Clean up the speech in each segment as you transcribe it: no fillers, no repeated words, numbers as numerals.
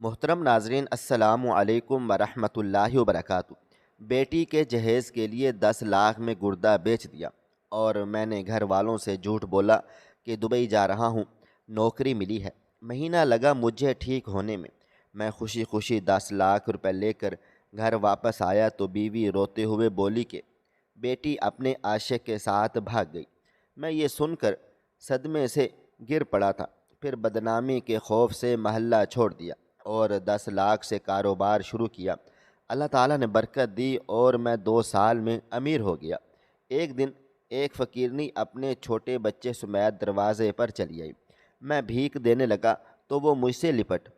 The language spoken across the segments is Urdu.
محترم ناظرین، السلام علیکم ورحمۃ اللہ وبرکاتہ۔ بیٹی کے جہیز کے لیے 10 لاکھ میں گردہ بیچ دیا اور میں نے گھر والوں سے جھوٹ بولا کہ دبئی جا رہا ہوں، نوکری ملی ہے۔ مہینہ لگا مجھے ٹھیک ہونے میں۔ میں خوشی خوشی 10 لاکھ روپے لے کر گھر واپس آیا تو بیوی روتے ہوئے بولی کہ بیٹی اپنے عاشق کے ساتھ بھاگ گئی۔ میں یہ سن کر صدمے سے گر پڑا تھا، پھر بدنامی کے خوف سے محلہ چھوڑ دیا اور 10 لاکھ سے کاروبار شروع کیا۔ اللہ تعالیٰ نے برکت دی اور میں 2 سال میں امیر ہو گیا۔ ایک دن ایک فقیرنی اپنے چھوٹے بچے سمیت دروازے پر چلی آئی۔ میں بھیک دینے لگا تو وہ مجھ سے لپٹ۔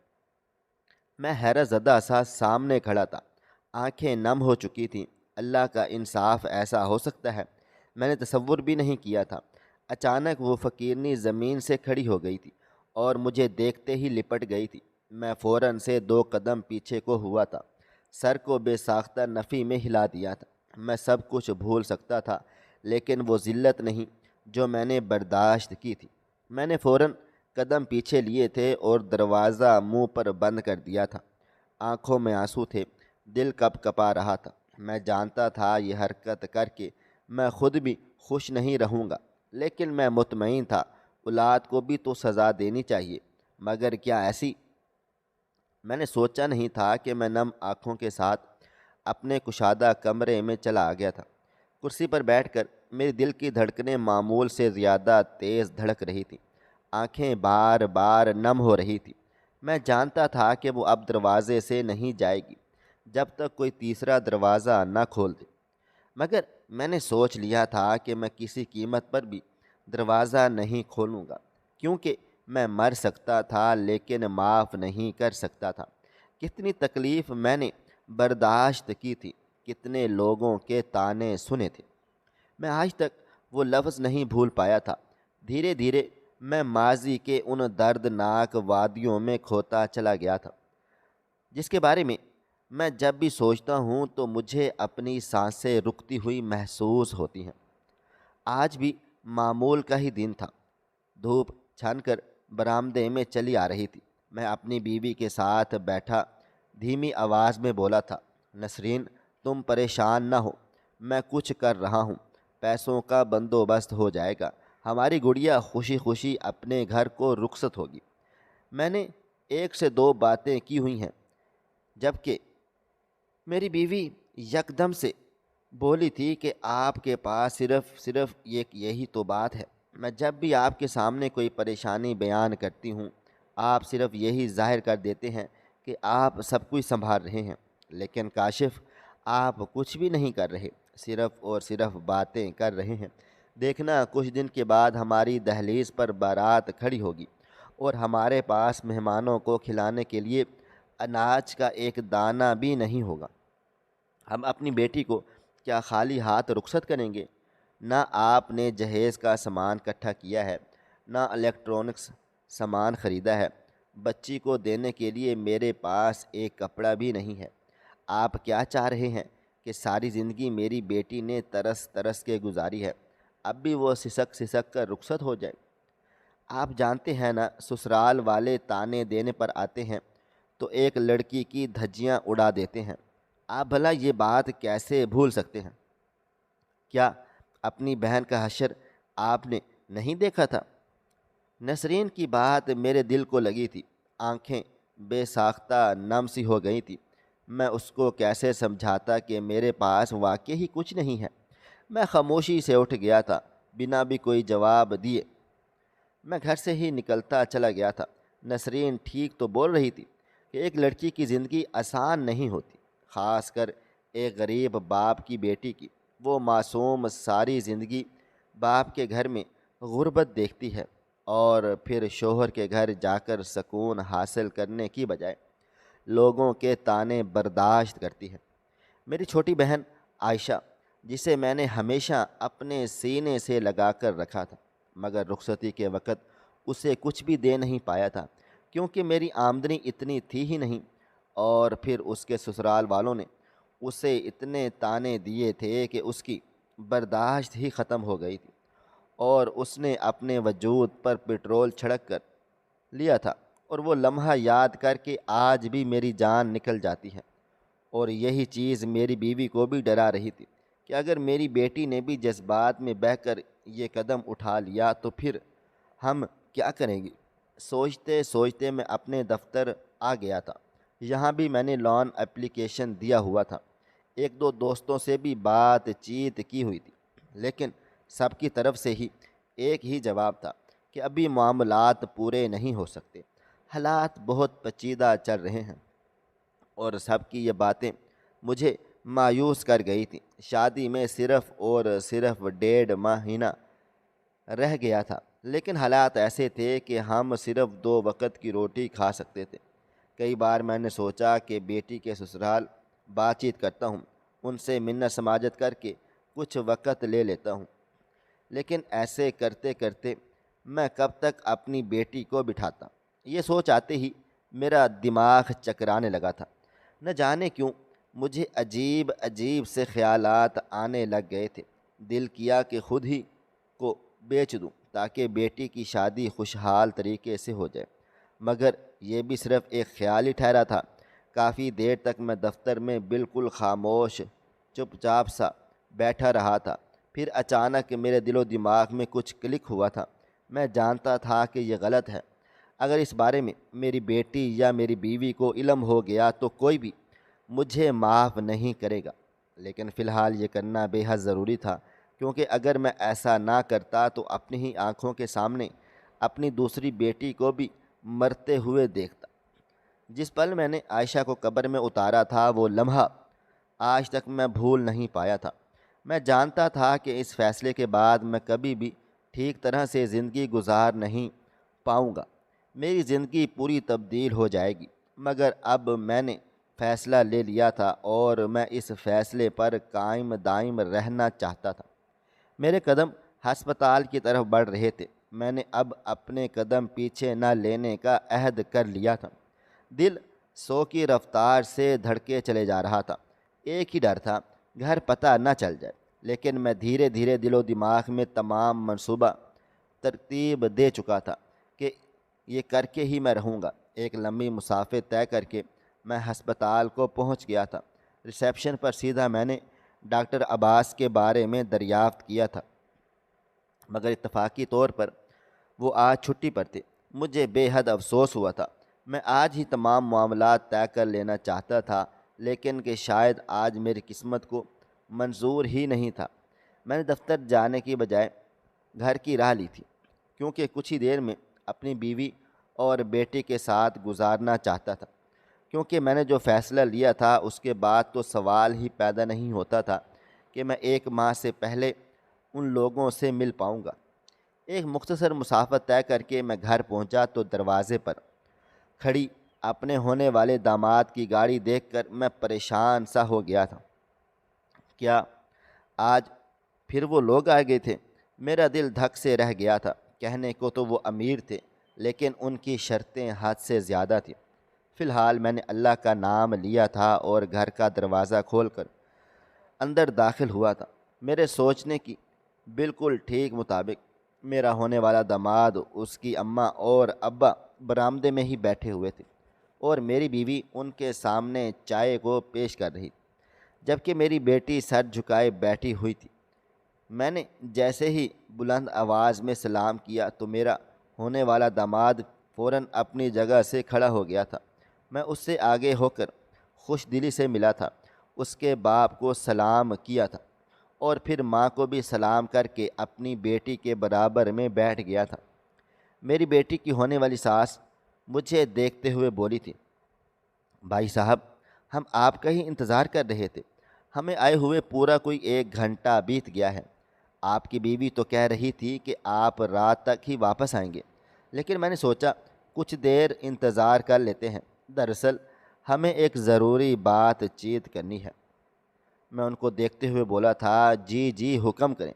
میں حیرت زدہ سا سامنے کھڑا تھا، آنکھیں نم ہو چکی تھیں۔ اللہ کا انصاف ایسا ہو سکتا ہے؟ میں نے تصور بھی نہیں کیا تھا۔ اچانک وہ فقیرنی زمین سے کھڑی ہو گئی تھی اور مجھے دیکھتے ہی لپٹ گئی تھی۔ میں فوراً سے 2 قدم پیچھے کو ہوا تھا، سر کو بے ساختہ نفی میں ہلا دیا تھا۔ میں سب کچھ بھول سکتا تھا لیکن وہ ذلت نہیں جو میں نے برداشت کی تھی۔ میں نے فوراً قدم پیچھے لیے تھے اور دروازہ منہ پر بند کر دیا تھا۔ آنکھوں میں آنسو تھے، دل کپ کپا رہا تھا۔ میں جانتا تھا یہ حرکت کر کے میں خود بھی خوش نہیں رہوں گا، لیکن میں مطمئن تھا اولاد کو بھی تو سزا دینی چاہیے، مگر کیا ایسی؟ میں نے سوچا نہیں تھا کہ میں نم آنکھوں کے ساتھ اپنے کشادہ کمرے میں چلا گیا تھا۔ کرسی پر بیٹھ کر میرے دل کی دھڑکنیں معمول سے زیادہ تیز دھڑک رہی تھیں، آنکھیں بار بار نم ہو رہی تھیں۔ میں جانتا تھا کہ وہ اب دروازے سے نہیں جائے گی جب تک کوئی تیسرا دروازہ نہ کھول دے، مگر میں نے سوچ لیا تھا کہ میں کسی قیمت پر بھی دروازہ نہیں کھولوں گا، کیونکہ میں مر سکتا تھا لیکن معاف نہیں کر سکتا تھا۔ کتنی تکلیف میں نے برداشت کی تھی، کتنے لوگوں کے طعنے سنے تھے، میں آج تک وہ لفظ نہیں بھول پایا تھا۔ دھیرے دھیرے میں ماضی کے ان دردناک وادیوں میں کھوتا چلا گیا تھا جس کے بارے میں جب بھی سوچتا ہوں تو مجھے اپنی سانسیں رکتی ہوئی محسوس ہوتی ہیں۔ آج بھی معمول کا ہی دن تھا۔ دھوپ چھن کر برآمدے میں چلی آ رہی تھی۔ میں اپنی بیوی کے ساتھ بیٹھا دھیمی آواز میں بولا تھا، نسرین تم پریشان نہ ہو، میں کچھ کر رہا ہوں، پیسوں کا بندوبست ہو جائے گا، ہماری گڑیا خوشی خوشی اپنے گھر کو رخصت ہوگی۔ میں نے 1 سے 2 باتیں کی ہوئی ہیں، جبکہ میری بیوی یکدم سے بولی تھی کہ آپ کے پاس صرف یہی تو بات ہے۔ میں جب بھی آپ کے سامنے کوئی پریشانی بیان کرتی ہوں، آپ صرف یہی ظاہر کر دیتے ہیں کہ آپ سب کچھ سنبھال رہے ہیں، لیکن کاشف آپ کچھ بھی نہیں کر رہے، صرف اور صرف باتیں کر رہے ہیں۔ دیکھنا کچھ دن کے بعد ہماری دہلیز پر بارات کھڑی ہوگی اور ہمارے پاس مہمانوں کو کھلانے کے لیے اناج کا ایک دانہ بھی نہیں ہوگا۔ ہم اپنی بیٹی کو کیا خالی ہاتھ رخصت کریں گے؟ نہ آپ نے جہیز کا سامان اکٹھا کیا ہے، نہ الیکٹرانکس سامان خریدا ہے، بچی کو دینے کے لیے میرے پاس ایک کپڑا بھی نہیں ہے۔ آپ کیا چاہ رہے ہیں کہ ساری زندگی میری بیٹی نے ترس ترس کے گزاری ہے، اب بھی وہ سسک سسک کر رخصت ہو جائے؟ آپ جانتے ہیں نا، سسرال والے طعنے دینے پر آتے ہیں تو ایک لڑکی کی دھجیاں اڑا دیتے ہیں۔ آپ بھلا یہ بات کیسے بھول سکتے ہیں؟ کیا اپنی بہن کا حشر آپ نے نہیں دیکھا تھا؟ نسرین کی بات میرے دل کو لگی تھی، آنکھیں بے ساختہ نم سی ہو گئی تھی۔ میں اس کو کیسے سمجھاتا کہ میرے پاس واقعی ہی کچھ نہیں ہے؟ میں خاموشی سے اٹھ گیا تھا، بنا بھی کوئی جواب دیے میں گھر سے ہی نکلتا چلا گیا تھا۔ نسرین ٹھیک تو بول رہی تھی کہ ایک لڑکی کی زندگی آسان نہیں ہوتی، خاص کر ایک غریب باپ کی بیٹی کی۔ وہ معصوم ساری زندگی باپ کے گھر میں غربت دیکھتی ہے اور پھر شوہر کے گھر جا کر سکون حاصل کرنے کی بجائے لوگوں کے طعنے برداشت کرتی ہے۔ میری چھوٹی بہن عائشہ، جسے میں نے ہمیشہ اپنے سینے سے لگا کر رکھا تھا، مگر رخصتی کے وقت اسے کچھ بھی دے نہیں پایا تھا کیونکہ میری آمدنی اتنی تھی ہی نہیں، اور پھر اس کے سسرال والوں نے اسے اتنے طعنے دیے تھے کہ اس کی برداشت ہی ختم ہو گئی تھی اور اس نے اپنے وجود پر پٹرول چھڑک کر لیا تھا اور وہ لمحہ یاد کر کے آج بھی میری جان نکل جاتی ہے۔ اور یہی چیز میری بیوی کو بھی ڈرا رہی تھی کہ اگر میری بیٹی نے بھی جذبات میں بہہ کر یہ قدم اٹھا لیا تو پھر ہم کیا کریں گے؟ سوچتے سوچتے میں اپنے دفتر آ گیا تھا۔ یہاں بھی میں نے لون اپلیکیشن دیا ہوا تھا۔ ایک دو دوستوں سے بھی بات چیت کی ہوئی تھی، لیکن سب کی طرف سے ہی ایک ہی جواب تھا کہ ابھی معاملات پورے نہیں ہو سکتے، حالات بہت پیچیدہ چل رہے ہیں۔ اور سب کی یہ باتیں مجھے مایوس کر گئی تھیں۔ شادی میں صرف اور صرف 1.5 مہینہ رہ گیا تھا، لیکن حالات ایسے تھے کہ ہم صرف 2 وقت کی روٹی کھا سکتے تھے۔ کئی بار میں نے سوچا کہ بیٹی کے سسرال بات چیت کرتا ہوں، ان سے منت سماجت کر کے کچھ وقت لے لیتا ہوں، لیکن ایسے کرتے کرتے میں کب تک اپنی بیٹی کو بٹھاتا؟ یہ سوچ آتے ہی میرا دماغ چکرانے لگا تھا۔ نہ جانے کیوں مجھے عجیب عجیب سے خیالات آنے لگ گئے تھے۔ دل کیا کہ خود ہی کو بیچ دوں تاکہ بیٹی کی شادی خوشحال طریقے سے ہو جائے، مگر یہ بھی صرف ایک خیال ہی ٹھہرا تھا۔ کافی دیر تک میں دفتر میں بالکل خاموش چپ چاپ سا بیٹھا رہا تھا۔ پھر اچانک میرے دل و دماغ میں کچھ کلک ہوا تھا۔ میں جانتا تھا کہ یہ غلط ہے۔ اگر اس بارے میں میری بیٹی یا میری بیوی کو علم ہو گیا تو کوئی بھی مجھے معاف نہیں کرے گا، لیکن فی الحال یہ کرنا بے حد ضروری تھا، کیونکہ اگر میں ایسا نہ کرتا تو اپنی ہی آنکھوں کے سامنے اپنی دوسری بیٹی کو بھی مرتے ہوئے دیکھتا۔ جس پل میں نے عائشہ کو قبر میں اتارا تھا وہ لمحہ آج تک میں بھول نہیں پایا تھا۔ میں جانتا تھا کہ اس فیصلے کے بعد میں کبھی بھی ٹھیک طرح سے زندگی گزار نہیں پاؤں گا، میری زندگی پوری تبدیل ہو جائے گی۔ مگر اب میں نے فیصلہ لے لیا تھا اور میں اس فیصلے پر قائم دائم رہنا چاہتا تھا۔ میرے قدم ہسپتال کی طرف بڑھ رہے تھے۔ میں نے اب اپنے قدم پیچھے نہ لینے کا عہد کر لیا تھا۔ دل 100 کی رفتار سے دھڑکے چلے جا رہا تھا۔ ایک ہی ڈر تھا، گھر پتہ نہ چل جائے، لیکن میں دھیرے دھیرے دل و دماغ میں تمام منصوبہ ترتیب دے چکا تھا کہ یہ کر کے ہی میں رہوں گا۔ ایک لمبی مسافت طے کر کے میں ہسپتال کو پہنچ گیا تھا۔ ریسیپشن پر سیدھا میں نے ڈاکٹر عباس کے بارے میں دریافت کیا تھا، مگر اتفاقی طور پر وہ آج چھٹی پر تھے۔ مجھے بے حد افسوس ہوا تھا۔ میں آج ہی تمام معاملات طے کر لینا چاہتا تھا، لیکن کہ شاید آج میری قسمت کو منظور ہی نہیں تھا۔ میں نے دفتر جانے کی بجائے گھر کی راہ لی تھی، کیونکہ کچھ ہی دیر میں اپنی بیوی اور بیٹی کے ساتھ گزارنا چاہتا تھا۔ کیونکہ میں نے جو فیصلہ لیا تھا اس کے بعد تو سوال ہی پیدا نہیں ہوتا تھا کہ میں 1 ماہ سے پہلے ان لوگوں سے مل پاؤں گا۔ ایک مختصر مسافت طے کر کے میں گھر پہنچا تو دروازے پر کھڑی اپنے ہونے والے داماد کی گاڑی دیکھ کر میں پریشان سا ہو گیا تھا۔ کیا آج پھر وہ لوگ آ گئے تھے؟ میرا دل دھک سے رہ گیا تھا۔ کہنے کو تو وہ امیر تھے، لیکن ان کی شرطیں حد سے زیادہ تھیں۔ فی الحال میں نے اللہ کا نام لیا تھا اور گھر کا دروازہ کھول کر اندر داخل ہوا تھا۔ میرے سوچنے کی بالکل ٹھیک مطابق میرا ہونے والا داماد، اس کی اماں اور ابا برآمدے میں ہی بیٹھے ہوئے تھے اور میری بیوی ان کے سامنے چائے کو پیش کر رہی تھی، جبکہ میری بیٹی سر جھکائے بیٹھی ہوئی تھی۔ میں نے جیسے ہی بلند آواز میں سلام کیا تو میرا ہونے والا داماد فوراً اپنی جگہ سے کھڑا ہو گیا تھا۔ میں اس سے آگے ہو کر خوش دلی سے ملا تھا، اس کے باپ کو سلام کیا تھا اور پھر ماں کو بھی سلام کر کے اپنی بیٹی کے برابر میں بیٹھ گیا تھا۔ میری بیٹی کی ہونے والی ساس مجھے دیکھتے ہوئے بولی تھی، بھائی صاحب، ہم آپ کا ہی انتظار کر رہے تھے، ہمیں آئے ہوئے پورا کوئی 1 گھنٹہ بیت گیا ہے۔ آپ کی بیوی تو کہہ رہی تھی کہ آپ رات تک ہی واپس آئیں گے، لیکن میں نے سوچا کچھ دیر انتظار کر لیتے ہیں۔ دراصل ہمیں ایک ضروری بات چیت کرنی ہے۔ میں ان کو دیکھتے ہوئے بولا تھا، جی جی حکم کریں،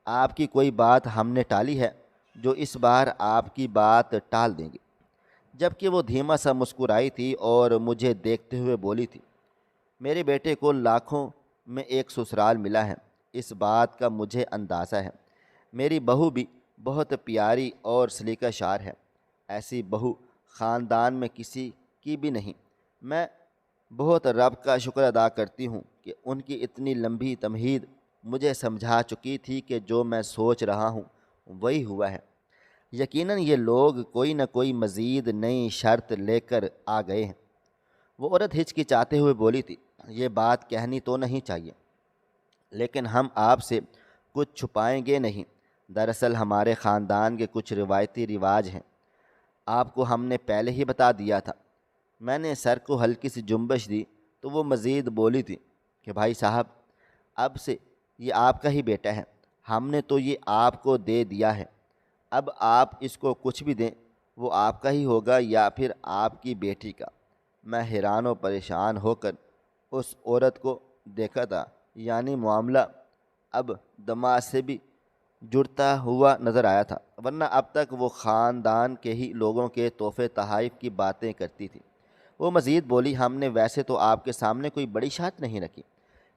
آپ کی کوئی بات ہم نے ٹالی ہے جو اس بار آپ کی بات ٹال دیں گے؟ جبکہ وہ دھیما سا مسکرائی تھی اور مجھے دیکھتے ہوئے بولی تھی، میرے بیٹے کو لاکھوں میں ایک سسرال ملا ہے، اس بات کا مجھے اندازہ ہے۔ میری بہو بھی بہت پیاری اور سلیقہ شار ہے، ایسی بہو خاندان میں کسی کی بھی نہیں۔ میں بہت رب کا شکر ادا کرتی ہوں کہ ان کی اتنی لمبی تمہید مجھے سمجھا چکی تھی کہ جو میں سوچ رہا ہوں وہی ہوا ہے۔ یقیناً یہ لوگ کوئی نہ کوئی مزید نئی شرط لے کر آ گئے ہیں۔ وہ عورت ہچکچاتے ہوئے بولی تھی، یہ بات کہنی تو نہیں چاہیے، لیکن ہم آپ سے کچھ چھپائیں گے نہیں۔ دراصل ہمارے خاندان کے کچھ روایتی رواج ہیں، آپ کو ہم نے پہلے ہی بتا دیا تھا۔ میں نے سر کو ہلکی سی جنبش دی تو وہ مزید بولی تھی کہ بھائی صاحب، اب سے یہ آپ کا ہی بیٹا ہے، ہم نے تو یہ آپ کو دے دیا ہے، اب آپ اس کو کچھ بھی دیں وہ آپ کا ہی ہوگا یا پھر آپ کی بیٹی کا۔ میں حیران و پریشان ہو کر اس عورت کو دیکھا تھا، یعنی معاملہ اب دماغ سے بھی جڑتا ہوا نظر آیا تھا، ورنہ اب تک وہ خاندان کے ہی لوگوں کے تحفے تحائف کی باتیں کرتی تھی۔ وہ مزید بولی، ہم نے ویسے تو آپ کے سامنے کوئی بڑی شرط نہیں رکھی،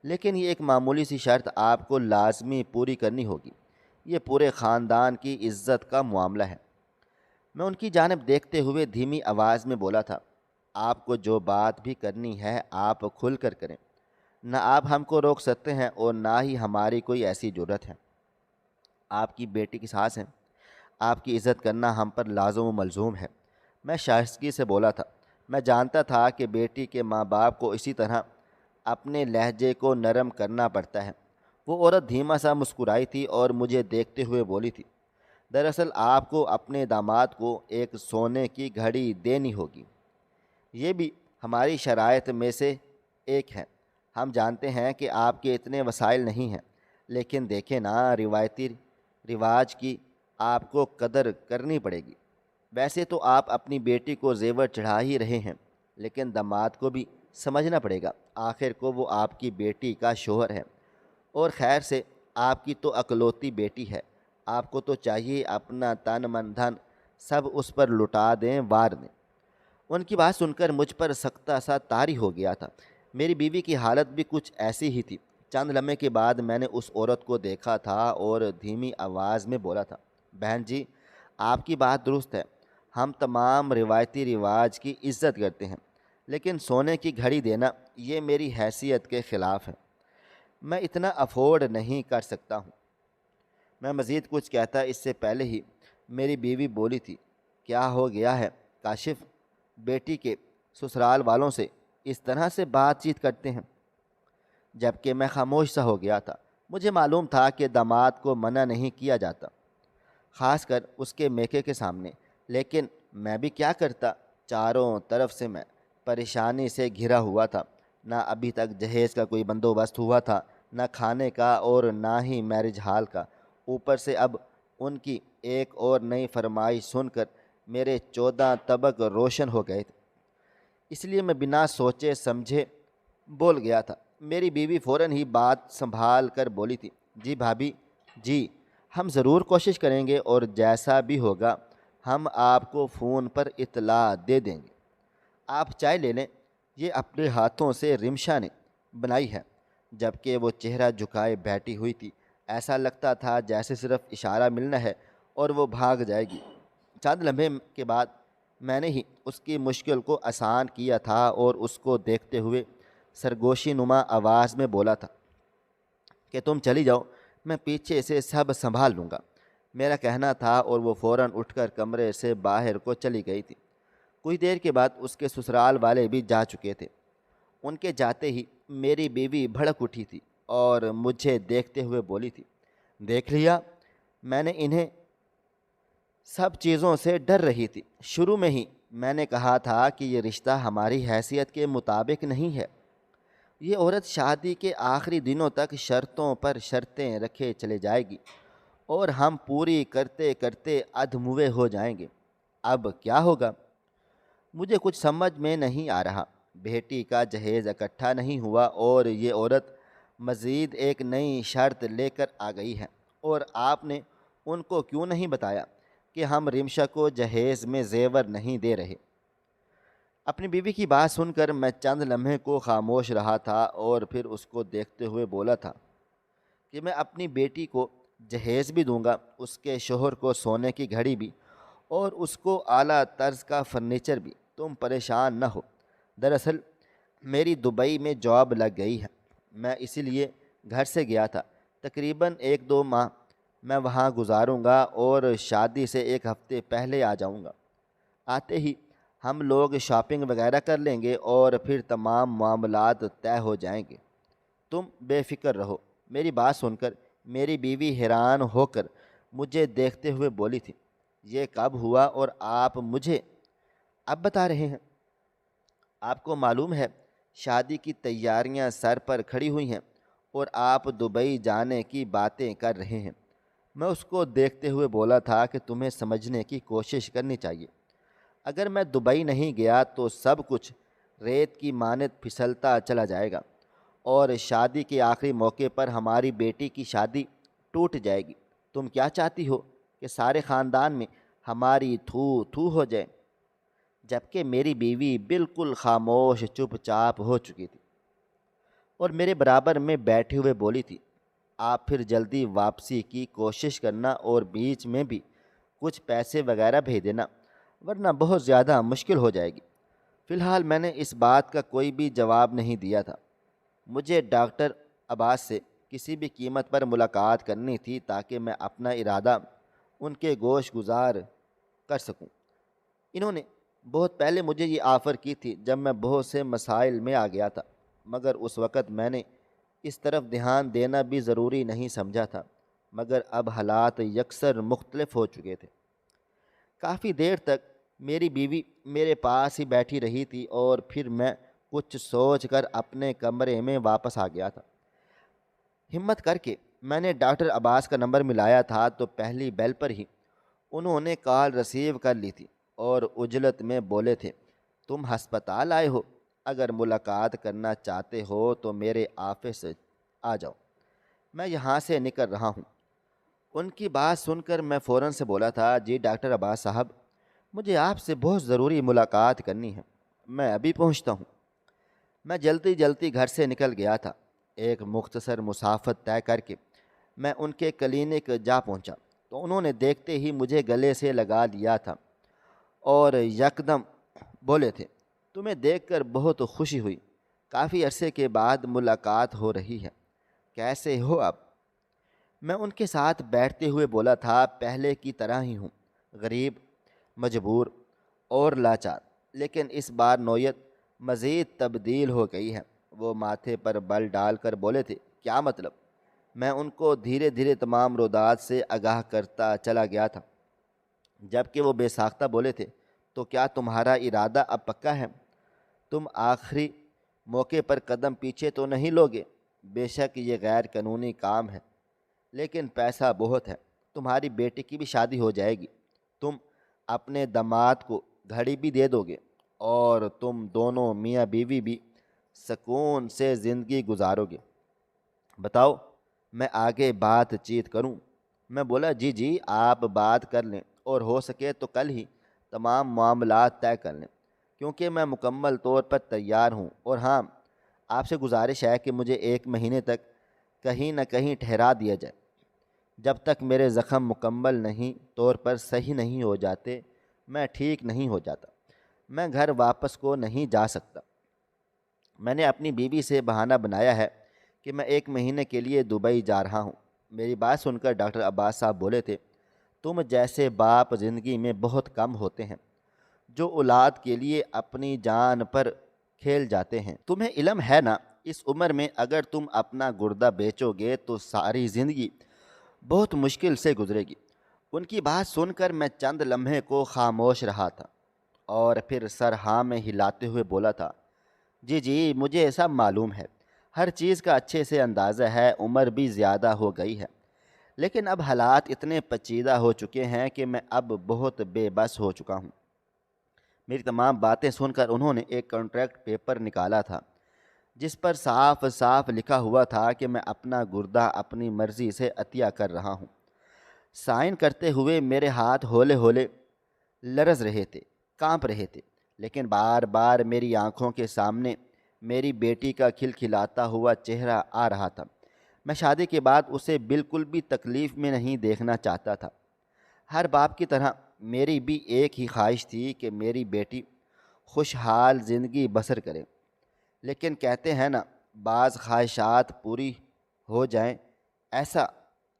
لیکن یہ ایک معمولی سی شرط آپ کو لازمی پوری کرنی ہوگی، یہ پورے خاندان کی عزت کا معاملہ ہے۔ میں ان کی جانب دیکھتے ہوئے دھیمی آواز میں بولا تھا، آپ کو جو بات بھی کرنی ہے آپ کھل کر کریں، نہ آپ ہم کو روک سکتے ہیں اور نہ ہی ہماری کوئی ایسی جرت ہے۔ آپ کی بیٹی کی ساس ہیں، آپ کی عزت کرنا ہم پر لازم و ملزوم ہے۔ میں شائستگی سے بولا تھا، میں جانتا تھا کہ بیٹی کے ماں باپ کو اسی طرح اپنے لہجے کو نرم کرنا پڑتا ہے۔ وہ عورت دھیما سا مسکرائی تھی اور مجھے دیکھتے ہوئے بولی تھی، دراصل آپ کو اپنے داماد کو ایک سونے کی گھڑی دینی ہوگی، یہ بھی ہماری شرائط میں سے ایک ہے۔ ہم جانتے ہیں کہ آپ کے اتنے وسائل نہیں ہیں، لیکن دیکھیں نا، روایتی رواج کی آپ کو قدر کرنی پڑے گی۔ ویسے تو آپ اپنی بیٹی کو زیور چڑھا ہی رہے ہیں، لیکن داماد کو بھی سمجھنا پڑے گا، آخر کو وہ آپ کی بیٹی کا شوہر ہے، اور خیر سے آپ کی تو اکلوتی بیٹی ہے، آپ کو تو چاہیے اپنا تن من دھن سب اس پر لٹا دیں، وار دیں۔ ان کی بات سن کر مجھ پر سختہ سا طاری ہو گیا تھا۔ میری بیوی کی حالت بھی کچھ ایسی ہی تھی۔ چند لمحے کے بعد میں نے اس عورت کو دیکھا تھا اور دھیمی آواز میں بولا تھا، بہن جی، آپ کی بات درست ہے، ہم تمام روایتی رواج کی عزت کرتے ہیں، لیکن سونے کی گھڑی دینا یہ میری حیثیت کے خلاف ہے، میں اتنا افورڈ نہیں کر سکتا ہوں۔ میں مزید کچھ کہتا اس سے پہلے ہی میری بیوی بولی تھی، کیا ہو گیا ہے کاشف، بیٹی کے سسرال والوں سے اس طرح سے بات چیت کرتے ہیں؟ جبکہ میں خاموش سا ہو گیا تھا۔ مجھے معلوم تھا کہ داماد کو منع نہیں کیا جاتا، خاص کر اس کے میکے کے سامنے، لیکن میں بھی کیا کرتا، چاروں طرف سے میں پریشانی سے گھرا ہوا تھا۔ نہ ابھی تک جہیز کا کوئی بندوبست ہوا تھا، نہ کھانے کا اور نہ ہی میرج ہال کا، اوپر سے اب ان کی ایک اور نئی فرمائش سن کر میرے 14 طبق روشن ہو گئے تھے۔ اس لیے میں بنا سوچے سمجھے بول گیا تھا۔ میری بیوی فوراً ہی بات سنبھال کر بولی تھی، جی بھابھی جی، ہم ضرور کوشش کریں گے اور جیسا بھی ہوگا ہم آپ کو فون پر اطلاع دے دیں گے۔ آپ چائے لے لیں، یہ اپنے ہاتھوں سے رمشا نے بنائی ہے۔ جبکہ وہ چہرہ جھکائے بیٹھی ہوئی تھی، ایسا لگتا تھا جیسے صرف اشارہ ملنا ہے اور وہ بھاگ جائے گی۔ چند لمحے کے بعد میں نے ہی اس کی مشکل کو آسان کیا تھا اور اس کو دیکھتے ہوئے سرگوشی نما آواز میں بولا تھا کہ تم چلی جاؤ، میں پیچھے سے سب سنبھال لوں گا، میرا کہنا تھا، اور وہ فوراً اٹھ کر کمرے سے باہر کو چلی گئی تھی۔ کچھ دیر کے بعد اس کے سسرال والے بھی جا چکے تھے۔ ان کے جاتے ہی میری بیوی بھڑک اٹھی تھی اور مجھے دیکھتے ہوئے بولی تھی، دیکھ لیا، میں نے انہیں سب چیزوں سے ڈر رہی تھی، شروع میں ہی میں نے کہا تھا کہ یہ رشتہ ہماری حیثیت کے مطابق نہیں ہے۔ یہ عورت شادی کے آخری دنوں تک شرطوں پر شرطیں رکھے چلے جائے گی اور ہم پوری کرتے کرتے ادھموے ہو جائیں گے۔ اب کیا ہوگا؟ مجھے کچھ سمجھ میں نہیں آ رہا۔ بیٹی کا جہیز اکٹھا نہیں ہوا اور یہ عورت مزید ایک نئی شرط لے کر آ گئی ہے، اور آپ نے ان کو کیوں نہیں بتایا کہ ہم رمشا کو جہیز میں زیور نہیں دے رہے؟ اپنی بیوی کی بات سن کر میں چند لمحے کو خاموش رہا تھا اور پھر اس کو دیکھتے ہوئے بولا تھا کہ میں اپنی بیٹی کو جہیز بھی دوں گا، اس کے شوہر کو سونے کی گھڑی بھی، اور اس کو اعلیٰ طرز کا فرنیچر بھی۔ تم پریشان نہ ہو، دراصل میری دبئی میں جاب لگ گئی ہے، میں اسی لیے گھر سے گیا تھا۔ تقریباً 1-2 ماہ میں وہاں گزاروں گا اور شادی سے 1 ہفتے پہلے آ جاؤں گا۔ آتے ہی ہم لوگ شاپنگ وغیرہ کر لیں گے اور پھر تمام معاملات طے ہو جائیں گے۔ تم بے فکر رہو۔ میری بات سن کر میری بیوی حیران ہو کر مجھے دیکھتے ہوئے بولی تھی، یہ کب ہوا اور آپ مجھے اب بتا رہے ہیں؟ آپ کو معلوم ہے شادی کی تیاریاں سر پر کھڑی ہوئی ہیں اور آپ دبئی جانے کی باتیں کر رہے ہیں۔ میں اس کو دیکھتے ہوئے بولا تھا کہ تمہیں سمجھنے کی کوشش کرنی چاہیے۔ اگر میں دبئی نہیں گیا تو سب کچھ ریت کی مانند پھسلتا چلا جائے گا اور شادی کے آخری موقع پر ہماری بیٹی کی شادی ٹوٹ جائے گی۔ تم کیا چاہتی ہو کہ سارے خاندان میں ہماری تھو تھو ہو جائے؟ جبکہ میری بیوی بالکل خاموش چپ چاپ ہو چکی تھی اور میرے برابر میں بیٹھے ہوئے بولی تھی، آپ پھر جلدی واپسی کی کوشش کرنا اور بیچ میں بھی کچھ پیسے وغیرہ بھیج دینا، ورنہ بہت زیادہ مشکل ہو جائے گی۔ فی الحال میں نے اس بات کا کوئی بھی جواب نہیں دیا تھا۔ مجھے ڈاکٹر عباس سے کسی بھی قیمت پر ملاقات کرنی تھی تاکہ میں اپنا ارادہ ان کے گوش گزار کر سکوں۔ انہوں نے بہت پہلے مجھے یہ آفر کی تھی جب میں بہت سے مسائل میں آ گیا تھا، مگر اس وقت میں نے اس طرف دھیان دینا بھی ضروری نہیں سمجھا تھا، مگر اب حالات یکسر مختلف ہو چکے تھے۔ کافی دیر تک میری بیوی میرے پاس ہی بیٹھی رہی تھی اور پھر میں کچھ سوچ کر اپنے کمرے میں واپس آ گیا تھا۔ ہمت کر کے میں نے ڈاکٹر عباس کا نمبر ملایا تھا تو پہلی بیل پر ہی انہوں نے کال ریسیو کر لی تھی اور عجلت میں بولے تھے، تم ہسپتال آئے ہو؟ اگر ملاقات کرنا چاہتے ہو تو میرے آفس آ جاؤ، میں یہاں سے نکل رہا ہوں۔ ان کی بات سن کر میں فوراً سے بولا تھا، جی ڈاکٹر عباس صاحب، مجھے آپ سے بہت ضروری ملاقات کرنی ہے، میں ابھی پہنچتا ہوں۔ میں جلدی جلدی گھر سے نکل گیا تھا۔ ایک مختصر مسافت طے کر کے میں ان کے کلینک جا پہنچا تو انہوں نے دیکھتے ہی مجھے گلے سے لگا لیا تھا اور یکدم بولے تھے، تمہیں دیکھ کر بہت خوشی ہوئی، کافی عرصے کے بعد ملاقات ہو رہی ہے، کیسے ہو آپ؟ میں ان کے ساتھ بیٹھتے ہوئے بولا تھا، پہلے کی طرح ہی ہوں، غریب، مجبور اور لاچار، لیکن اس بار نوعیت مزید تبدیل ہو گئی ہے۔ وہ ماتھے پر بل ڈال کر بولے تھے، کیا مطلب؟ میں ان کو دھیرے دھیرے تمام رودات سے آگاہ کرتا چلا گیا تھا، جبکہ وہ بے ساختہ بولے تھے، تو کیا تمہارا ارادہ اب پکا ہے؟ تم آخری موقع پر قدم پیچھے تو نہیں لوگے؟ بے شک یہ غیر قانونی کام ہے، لیکن پیسہ بہت ہے، تمہاری بیٹی کی بھی شادی ہو جائے گی، تم اپنے داماد کو گھڑی بھی دے دو گے اور تم دونوں میاں بیوی بھی سکون سے زندگی گزارو گے۔ بتاؤ میں آگے بات چیت کروں؟ میں بولا، جی آپ بات کر لیں اور ہو سکے تو کل ہی تمام معاملات طے کر لیں، کیونکہ میں مکمل طور پر تیار ہوں، اور ہاں، آپ سے گزارش ہے کہ مجھے 1 مہینے تک کہیں نہ کہیں ٹھہرا دیا جائے، جب تک میرے زخم مکمل نہیں طور پر صحیح نہیں ہو جاتے، میں ٹھیک نہیں ہو جاتا، میں گھر واپس کو نہیں جا سکتا۔ میں نے اپنی بیوی سے بہانہ بنایا ہے کہ میں 1 مہینے کے لیے دبئی جا رہا ہوں۔ میری بات سن کر ڈاکٹر عباس صاحب بولے تھے، تم جیسے باپ زندگی میں بہت کم ہوتے ہیں جو اولاد کے لیے اپنی جان پر کھیل جاتے ہیں۔ تمہیں علم ہے نا، اس عمر میں اگر تم اپنا گردہ بیچو گے تو ساری زندگی بہت مشکل سے گزرے گی۔ ان کی بات سن کر میں چند لمحے کو خاموش رہا تھا اور پھر سر ہاں میں ہلاتے ہوئے بولا تھا، جی مجھے سب معلوم ہے، ہر چیز کا اچھے سے اندازہ ہے، عمر بھی زیادہ ہو گئی ہے، لیکن اب حالات اتنے پیچیدہ ہو چکے ہیں کہ میں اب بہت بے بس ہو چکا ہوں۔ میری تمام باتیں سن کر انہوں نے ایک کانٹریکٹ پیپر نکالا تھا جس پر صاف صاف لکھا ہوا تھا کہ میں اپنا گردہ اپنی مرضی سے عطیہ کر رہا ہوں۔ سائن کرتے ہوئے میرے ہاتھ ہولے ہولے لرز رہے تھے، کانپ رہے تھے، لیکن بار بار میری آنکھوں کے سامنے میری بیٹی کا کھلکھلاتا ہوا چہرہ آ رہا تھا۔ میں شادی کے بعد اسے بالکل بھی تکلیف میں نہیں دیکھنا چاہتا تھا۔ ہر باپ کی طرح میری بھی ایک ہی خواہش تھی کہ میری بیٹی خوشحال زندگی بسر کرے، لیکن کہتے ہیں نا، بعض خواہشات پوری ہو جائیں، ایسا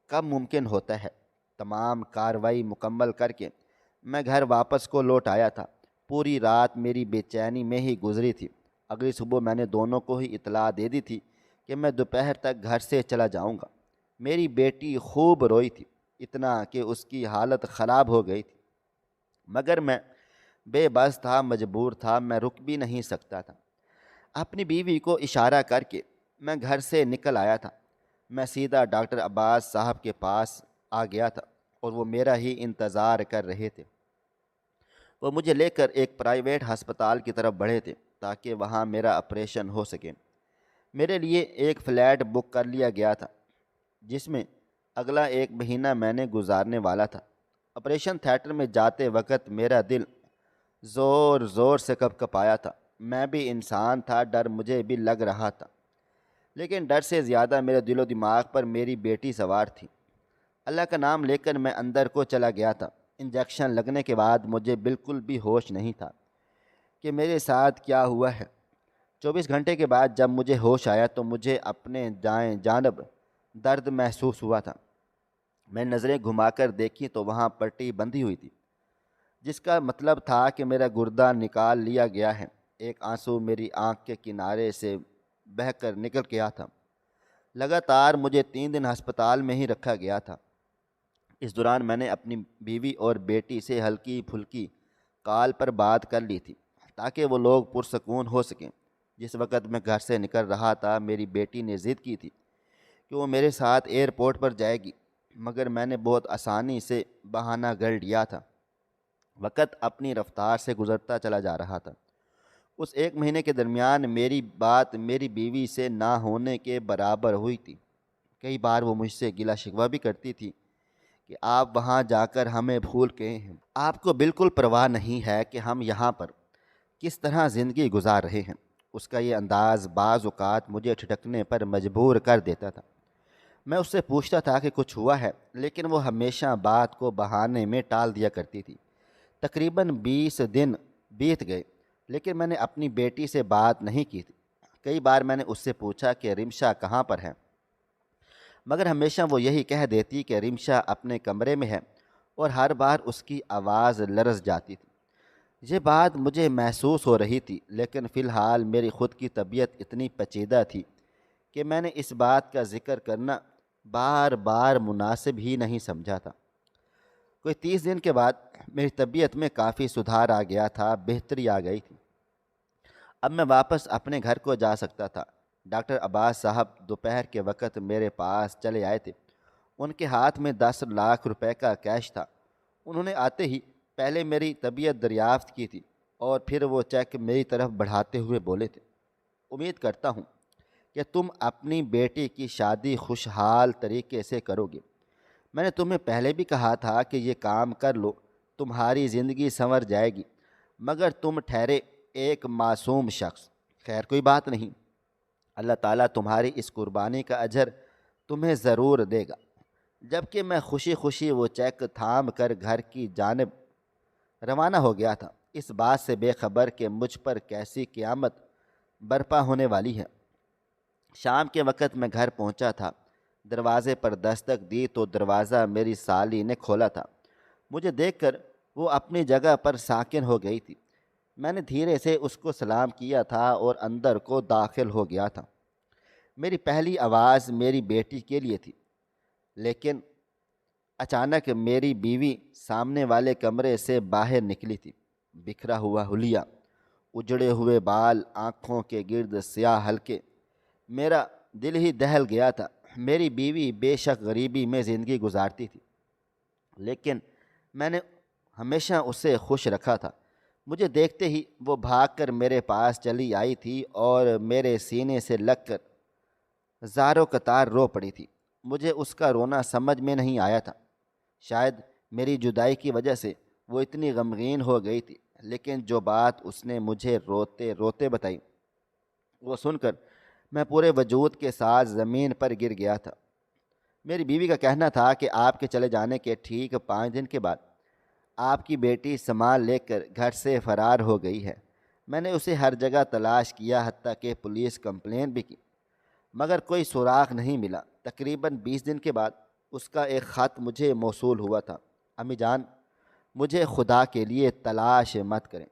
کب ممکن ہوتا ہے۔ تمام کارروائی مکمل کر کے میں گھر واپس کو لوٹ آیا تھا۔ پوری رات میری بے چینی میں ہی گزری تھی۔ اگلی صبح میں نے دونوں کو ہی اطلاع دے دی تھی کہ میں دوپہر تک گھر سے چلا جاؤں گا۔ میری بیٹی خوب روئی تھی، اتنا کہ اس کی حالت خراب ہو گئی تھی، مگر میں بے بس تھا، مجبور تھا، میں رک بھی نہیں سکتا تھا۔ اپنی بیوی کو اشارہ کر کے میں گھر سے نکل آیا تھا۔ میں سیدھا ڈاکٹر عباس صاحب کے پاس آ گیا تھا اور وہ میرا ہی انتظار کر رہے تھے۔ وہ مجھے لے کر ایک پرائیویٹ ہسپتال کی طرف بڑھے تھے تاکہ وہاں میرا آپریشن ہو سکے۔ میرے لیے ایک فلیٹ بک کر لیا گیا تھا جس میں اگلا ایک مہینہ میں نے گزارنے والا تھا۔ آپریشن تھیٹر میں جاتے وقت میرا دل زور زور سے کپایا تھا۔ میں بھی انسان تھا، ڈر مجھے بھی لگ رہا تھا، لیکن ڈر سے زیادہ میرے دل و دماغ پر میری بیٹی سوار تھی۔ اللہ کا نام لے کر میں اندر کو چلا گیا تھا۔ انجیکشن لگنے کے بعد مجھے بالکل بھی ہوش نہیں تھا کہ میرے ساتھ کیا ہوا ہے۔ 24 گھنٹے کے بعد جب مجھے ہوش آیا تو مجھے اپنے دائیں جانب درد محسوس ہوا تھا۔ میں نظریں گھما کر دیکھی تو وہاں پٹی بندھی ہوئی تھی، جس کا مطلب تھا کہ میرا گردہ نکال لیا گیا ہے۔ ایک آنسو میری آنکھ کے کنارے سے بہہ کر نکل گیا تھا۔ لگاتار مجھے 3 دن ہسپتال میں ہی رکھا گیا تھا۔ اس دوران میں نے اپنی بیوی اور بیٹی سے ہلکی پھلکی کال پر بات کر لی تھی تاکہ وہ لوگ پرسکون ہو سکیں۔ جس وقت میں گھر سے نکل رہا تھا میری بیٹی نے ضد کی تھی کہ وہ میرے ساتھ ایئرپورٹ پر جائے گی، مگر میں نے بہت آسانی سے بہانہ گڑھ لیا تھا۔ وقت اپنی رفتار سے گزرتا چلا جا رہا تھا۔ اس 1 مہینے کے درمیان میری بات میری بیوی سے نہ ہونے کے برابر ہوئی تھی۔ کئی بار وہ مجھ سے گلہ شکوہ بھی کرتی تھی کہ آپ وہاں جا کر ہمیں بھول گئے ہیں، آپ کو بالکل پرواہ نہیں ہے کہ ہم یہاں پر کس طرح زندگی گزار رہے ہیں۔ اس کا یہ انداز بعض اوقات مجھے ٹھٹکنے پر مجبور کر دیتا تھا۔ میں اس سے پوچھتا تھا کہ کچھ ہوا ہے، لیکن وہ ہمیشہ بات کو بہانے میں ٹال دیا کرتی تھی۔ تقریباً 20 دن بیت گئے، لیکن میں نے اپنی بیٹی سے بات نہیں کی تھی۔ کئی بار میں نے اس سے پوچھا کہ رمشا کہاں پر ہے، مگر ہمیشہ وہ یہی کہہ دیتی کہ رمشا اپنے کمرے میں ہے، اور ہر بار اس کی آواز لرز جاتی تھی۔ یہ بات مجھے محسوس ہو رہی تھی، لیکن فی الحال میری خود کی طبیعت اتنی پیچیدہ تھی کہ میں نے اس بات کا ذکر کرنا بار بار مناسب ہی نہیں سمجھا تھا۔ کوئی 30 دن کے بعد میری طبیعت میں کافی سدھار آ گیا تھا، بہتری آ گئی تھی۔ اب میں واپس اپنے گھر کو جا سکتا تھا۔ ڈاکٹر عباس صاحب دوپہر کے وقت میرے پاس چلے آئے تھے۔ ان کے ہاتھ میں 10 لاکھ روپے کا کیش تھا۔ انہوں نے آتے ہی پہلے میری طبیعت دریافت کی تھی اور پھر وہ چیک میری طرف بڑھاتے ہوئے بولے تھے، امید کرتا ہوں کہ تم اپنی بیٹی کی شادی خوشحال طریقے سے کرو گے۔ میں نے تمہیں پہلے بھی کہا تھا کہ یہ کام کر لو، تمہاری زندگی سنور جائے گی، مگر تم ٹھہرے ایک معصوم شخص۔ خیر کوئی بات نہیں، اللہ تعالیٰ تمہاری اس قربانی کا اجر تمہیں ضرور دے گا۔ جبکہ میں خوشی خوشی وہ چیک تھام کر گھر کی جانب روانہ ہو گیا تھا، اس بات سے بے خبر کہ مجھ پر کیسی قیامت برپا ہونے والی ہے۔ شام کے وقت میں گھر پہنچا تھا۔ دروازے پر دستک دی تو دروازہ میری سالی نے کھولا تھا۔ مجھے دیکھ کر وہ اپنی جگہ پر ساکن ہو گئی تھی۔ میں نے دھیرے سے اس کو سلام کیا تھا اور اندر کو داخل ہو گیا تھا۔ میری پہلی آواز میری بیٹی کے لیے تھی، لیکن اچانک میری بیوی سامنے والے کمرے سے باہر نکلی تھی۔ بکھرا ہوا حلیہ، اجڑے ہوئے بال، آنکھوں کے گرد سیاہ حلقے۔ میرا دل ہی دہل گیا تھا۔ میری بیوی بے شک غریبی میں زندگی گزارتی تھی، لیکن میں نے ہمیشہ اسے خوش رکھا تھا۔ مجھے دیکھتے ہی وہ بھاگ کر میرے پاس چلی آئی تھی اور میرے سینے سے لگ کر زاروں قطار رو پڑی تھی۔ مجھے اس کا رونا سمجھ میں نہیں آیا تھا۔ شاید میری جدائی کی وجہ سے وہ اتنی غمگین ہو گئی تھی، لیکن جو بات اس نے مجھے روتے روتے بتائی، وہ سن کر میں پورے وجود کے ساتھ زمین پر گر گیا تھا۔ میری بیوی کا کہنا تھا کہ آپ کے چلے جانے کے ٹھیک 5 دن کے بعد آپ کی بیٹی سامان لے کر گھر سے فرار ہو گئی ہے۔ میں نے اسے ہر جگہ تلاش کیا، حتیٰ کہ پولیس کمپلین بھی کی، مگر کوئی سراغ نہیں ملا۔ تقریباً 20 دن کے بعد اس کا ایک خط مجھے موصول ہوا تھا: امی جان، مجھے خدا کے لیے تلاش مت کریں،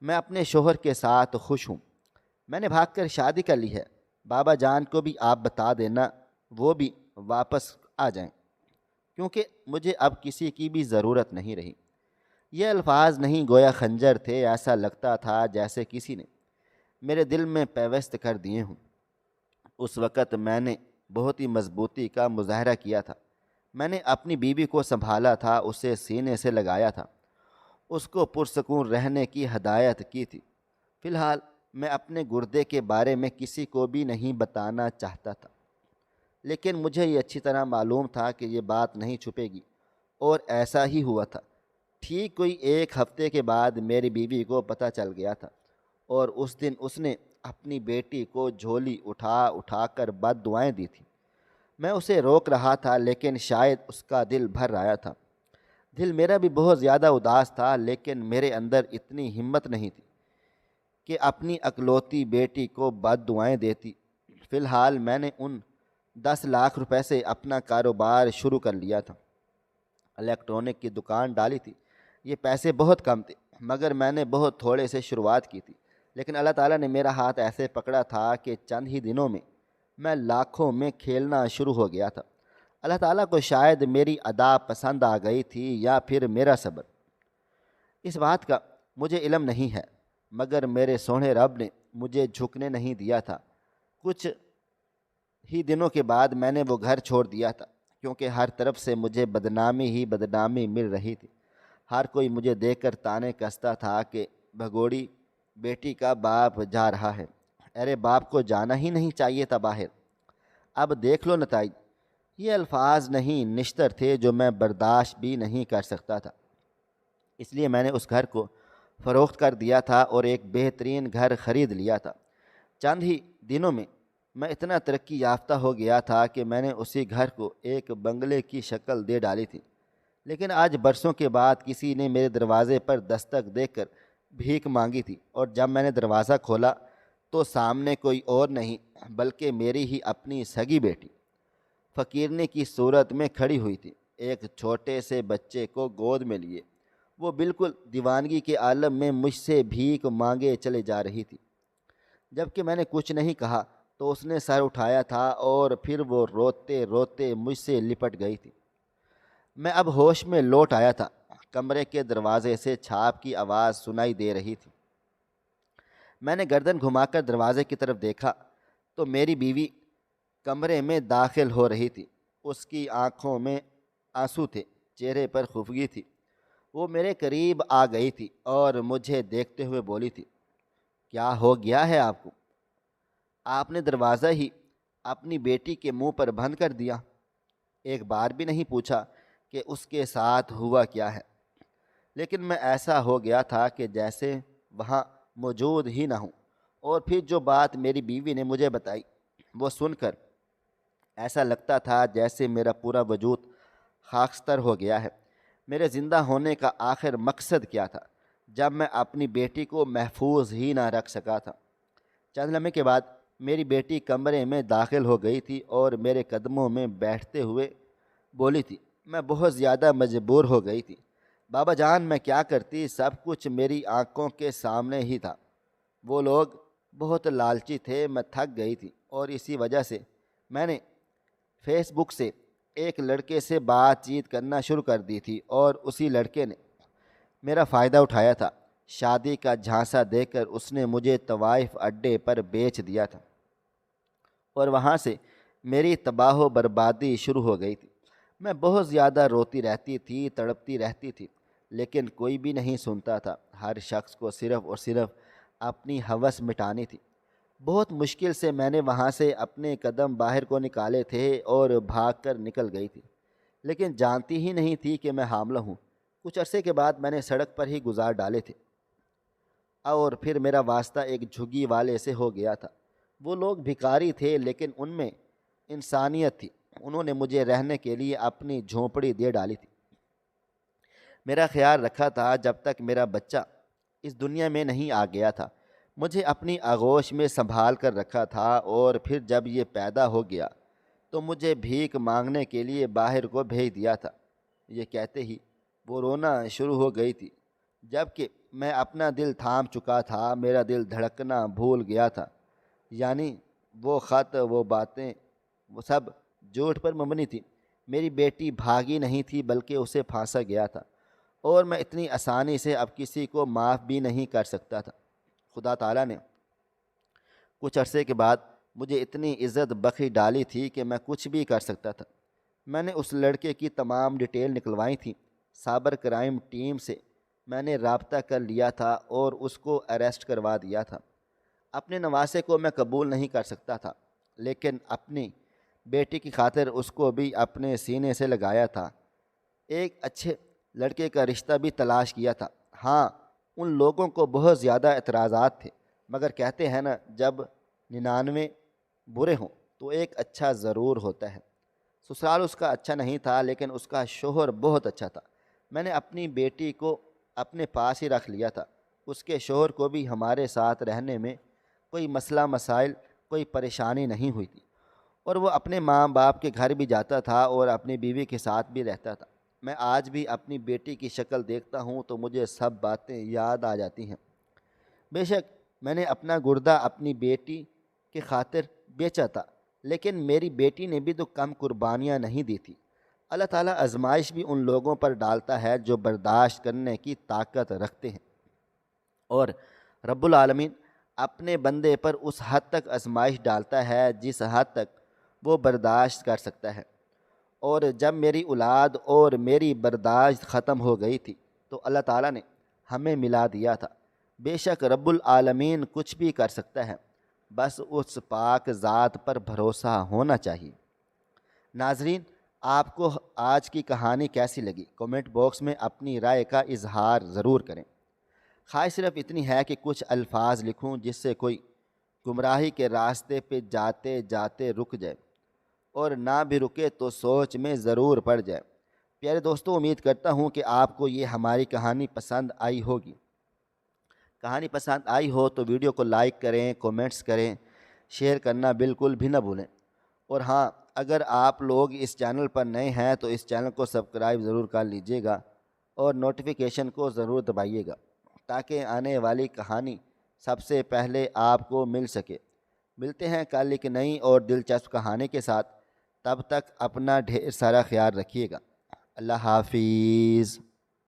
میں اپنے شوہر کے ساتھ خوش ہوں، میں نے بھاگ کر شادی کر لی ہے، بابا جان کو بھی آپ بتا دینا، وہ بھی واپس آ جائیں، کیونکہ مجھے اب کسی کی بھی ضرورت نہیں رہی۔ یہ الفاظ نہیں گویا خنجر تھے، ایسا لگتا تھا جیسے کسی نے میرے دل میں پیوست کر دیے ہوں۔ اس وقت میں نے بہت ہی مضبوطی کا مظاہرہ کیا تھا۔ میں نے اپنی بیوی کو سنبھالا تھا، اسے سینے سے لگایا تھا، اس کو پرسکون رہنے کی ہدایت کی تھی۔ فی الحال میں اپنے گردے کے بارے میں کسی کو بھی نہیں بتانا چاہتا تھا، لیکن مجھے یہ اچھی طرح معلوم تھا کہ یہ بات نہیں چھپے گی، اور ایسا ہی ہوا تھا۔ ٹھیک کوئی 1 ہفتے کے بعد میری بیوی کو پتہ چل گیا تھا، اور اس دن اس نے اپنی بیٹی کو جھولی اٹھا اٹھا کر بد دعائیں دی تھیں۔ میں اسے روک رہا تھا، لیکن شاید اس کا دل بھر آیا تھا۔ دل میرا بھی بہت زیادہ اداس تھا، لیکن میرے اندر اتنی ہمت نہیں تھی کہ اپنی اکلوتی بیٹی کو بد دعائیں دیتی۔ فی الحال میں نے ان 10 لاکھ روپے سے اپنا کاروبار شروع کر لیا تھا، الیکٹرانک کی دکان ڈالی تھی۔ یہ پیسے بہت کم تھے، مگر میں نے بہت تھوڑے سے شروعات کی تھی، لیکن اللہ تعالیٰ نے میرا ہاتھ ایسے پکڑا تھا کہ چند ہی دنوں میں لاکھوں میں کھیلنا شروع ہو گیا تھا۔ اللہ تعالیٰ کو شاید میری ادا پسند آ گئی تھی، یا پھر میرا صبر۔ اس بات کا مجھے علم نہیں ہے، مگر میرے سونے رب نے مجھے جھکنے نہیں دیا تھا۔ کچھ ہی دنوں کے بعد میں نے وہ گھر چھوڑ دیا تھا، کیونکہ ہر طرف سے مجھے بدنامی ہی بدنامی مل رہی تھی۔ ہر کوئی مجھے دیکھ کر طعنے کستا تھا کہ بھگوڑی بیٹی کا باپ جا رہا ہے، ارے باپ کو جانا ہی نہیں چاہیے تھا باہر، اب دیکھ لو نتائج۔ یہ الفاظ نہیں، نشتر تھے جو میں برداشت بھی نہیں کر سکتا تھا۔ اس لیے میں نے اس گھر کو فروخت کر دیا تھا اور ایک بہترین گھر خرید لیا تھا۔ چند ہی دنوں میں اتنا ترقی یافتہ ہو گیا تھا کہ میں نے اسی گھر کو ایک بنگلے کی شکل دے ڈالی تھی۔ لیکن آج برسوں کے بعد کسی نے میرے دروازے پر دستک دے کر بھیک مانگی تھی، اور جب میں نے دروازہ کھولا تو سامنے کوئی اور نہیں بلکہ میری ہی اپنی سگی بیٹی فقیرنی کی صورت میں کھڑی ہوئی تھی، ایک چھوٹے سے بچے کو گود میں لیے۔ وہ بالکل دیوانگی کے عالم میں مجھ سے بھیک مانگے چلے جا رہی تھی۔ جب کہ میں نے کچھ نہیں کہا تو اس نے سر اٹھایا تھا، اور پھر وہ روتے روتے مجھ سے لپٹ گئی تھی۔ میں اب ہوش میں لوٹ آیا تھا۔ کمرے کے دروازے سے چھاپ کی آواز سنائی دے رہی تھی۔ میں نے گردن گھما کر دروازے کی طرف دیکھا تو میری بیوی کمرے میں داخل ہو رہی تھی۔ اس کی آنکھوں میں آنسو تھے، چہرے پر خفگی تھی۔ وہ میرے قریب آ گئی تھی اور مجھے دیکھتے ہوئے بولی تھی: کیا ہو گیا ہے آپ کو؟ آپ نے دروازہ ہی اپنی بیٹی کے منہ پر بند کر دیا، ایک بار بھی نہیں پوچھا کہ اس کے ساتھ ہوا کیا ہے۔ لیکن میں ایسا ہو گیا تھا کہ جیسے وہاں موجود ہی نہ ہوں، اور پھر جو بات میری بیوی نے مجھے بتائی وہ سن کر ایسا لگتا تھا جیسے میرا پورا وجود خاکستر ہو گیا ہے۔ میرے زندہ ہونے کا آخر مقصد کیا تھا جب میں اپنی بیٹی کو محفوظ ہی نہ رکھ سکا تھا؟ چند لمحے کے بعد میری بیٹی کمرے میں داخل ہو گئی تھی اور میرے قدموں میں بیٹھتے ہوئے بولی تھی: میں بہت زیادہ مجبور ہو گئی تھی بابا جان، میں کیا کرتی، سب کچھ میری آنکھوں کے سامنے ہی تھا۔ وہ لوگ بہت لالچی تھے، میں تھک گئی تھی، اور اسی وجہ سے میں نے فیس بک سے ایک لڑکے سے بات چیت کرنا شروع کر دی تھی، اور اسی لڑکے نے میرا فائدہ اٹھایا تھا۔ شادی کا جھانسا دے کر اس نے مجھے طوائف اڈے پر بیچ دیا تھا، اور وہاں سے میری تباہ و بربادی شروع ہو گئی تھی۔ میں بہت زیادہ روتی رہتی تھی، تڑپتی رہتی تھی، لیکن کوئی بھی نہیں سنتا تھا۔ ہر شخص کو صرف اور صرف اپنی ہوس مٹانی تھی۔ بہت مشکل سے میں نے وہاں سے اپنے قدم باہر کو نکالے تھے اور بھاگ کر نکل گئی تھی، لیکن جانتی ہی نہیں تھی کہ میں حاملہ ہوں۔ کچھ عرصے کے بعد میں نے سڑک پر ہی گزار ڈالے تھے، اور پھر میرا واسطہ ایک جھگی والے سے ہو گیا تھا۔ وہ لوگ بھکاری تھے، لیکن ان میں انسانیت تھی۔ انہوں نے مجھے رہنے کے لیے اپنی جھونپڑی دے ڈالی تھی۔ میرا خیال رکھا تھا جب تک میرا بچہ اس دنیا میں نہیں آ گیا تھا، مجھے اپنی آغوش میں سنبھال کر رکھا تھا، اور پھر جب یہ پیدا ہو گیا تو مجھے بھیک مانگنے کے لیے باہر کو بھیج دیا تھا۔ یہ کہتے ہی وہ رونا شروع ہو گئی تھی، جبکہ میں اپنا دل تھام چکا تھا، میرا دل دھڑکنا بھول گیا تھا۔ یعنی وہ خط، وہ باتیں، وہ سب جھوٹ پر مبنی تھی۔ میری بیٹی بھاگی نہیں تھی بلکہ اسے پھانسا گیا تھا، اور میں اتنی آسانی سے اب کسی کو معاف بھی نہیں کر سکتا تھا۔ خدا تعالیٰ نے کچھ عرصے کے بعد مجھے اتنی عزت بخش ڈالی تھی کہ میں کچھ بھی کر سکتا تھا۔ میں نے اس لڑکے کی تمام ڈیٹیل نکلوائی تھی، سائبر کرائم ٹیم سے میں نے رابطہ کر لیا تھا اور اس کو اریسٹ کروا دیا تھا۔ اپنے نواسے کو میں قبول نہیں کر سکتا تھا، لیکن اپنی بیٹی کی خاطر اس کو بھی اپنے سینے سے لگایا تھا۔ ایک اچھے لڑکے کا رشتہ بھی تلاش کیا تھا۔ ہاں، ان لوگوں کو بہت زیادہ اعتراضات تھے، مگر کہتے ہیں نا، جب 99 برے ہوں تو ایک اچھا ضرور ہوتا ہے۔ سسرال اس کا اچھا نہیں تھا، لیکن اس کا شوہر بہت اچھا تھا۔ میں نے اپنی بیٹی کو اپنے پاس ہی رکھ لیا تھا۔ اس کے شوہر کو بھی ہمارے ساتھ رہنے میں کوئی مسئلہ مسائل، کوئی پریشانی نہیں ہوئی تھی، اور وہ اپنے ماں باپ کے گھر بھی جاتا تھا اور اپنی بیوی کے ساتھ بھی رہتا تھا۔ میں آج بھی اپنی بیٹی کی شکل دیکھتا ہوں تو مجھے سب باتیں یاد آ جاتی ہیں۔ بے شک میں نے اپنا گردہ اپنی بیٹی کی خاطر بیچا تھا، لیکن میری بیٹی نے بھی تو کم قربانیاں نہیں دی تھی۔ اللہ تعالیٰ آزمائش بھی ان لوگوں پر ڈالتا ہے جو برداشت کرنے کی طاقت رکھتے ہیں، اور رب العالمین اپنے بندے پر اس حد تک آزمائش ڈالتا ہے جس حد تک وہ برداشت کر سکتا ہے۔ اور جب میری اولاد اور میری برداشت ختم ہو گئی تھی تو اللہ تعالیٰ نے ہمیں ملا دیا تھا۔ بے شک رب العالمین کچھ بھی کر سکتا ہے، بس اس پاک ذات پر بھروسہ ہونا چاہیے۔ ناظرین، آپ کو آج کی کہانی کیسی لگی؟ کومنٹ باکس میں اپنی رائے کا اظہار ضرور کریں۔ خواہش صرف اتنی ہے کہ کچھ الفاظ لکھوں جس سے کوئی گمراہی کے راستے پہ جاتے جاتے رک جائے، اور نہ بھی رکے تو سوچ میں ضرور پڑ جائے۔ پیارے دوستو، امید کرتا ہوں کہ آپ کو یہ ہماری کہانی پسند آئی ہوگی۔ کہانی پسند آئی ہو تو ویڈیو کو لائک کریں، کومنٹس کریں، شیئر کرنا بالکل بھی نہ بھولیں۔ اور ہاں، اگر آپ لوگ اس چینل پر نئے ہیں تو اس چینل کو سبسکرائب ضرور کر لیجئے گا، اور نوٹیفیکیشن کو ضرور دبائیے گا، تاکہ آنے والی کہانی سب سے پہلے آپ کو مل سکے۔ ملتے ہیں کل ایک نئی اور دلچسپ کہانی کے ساتھ۔ تب تک اپنا ڈھیر سارا خیال رکھیے گا۔ اللہ حافظ۔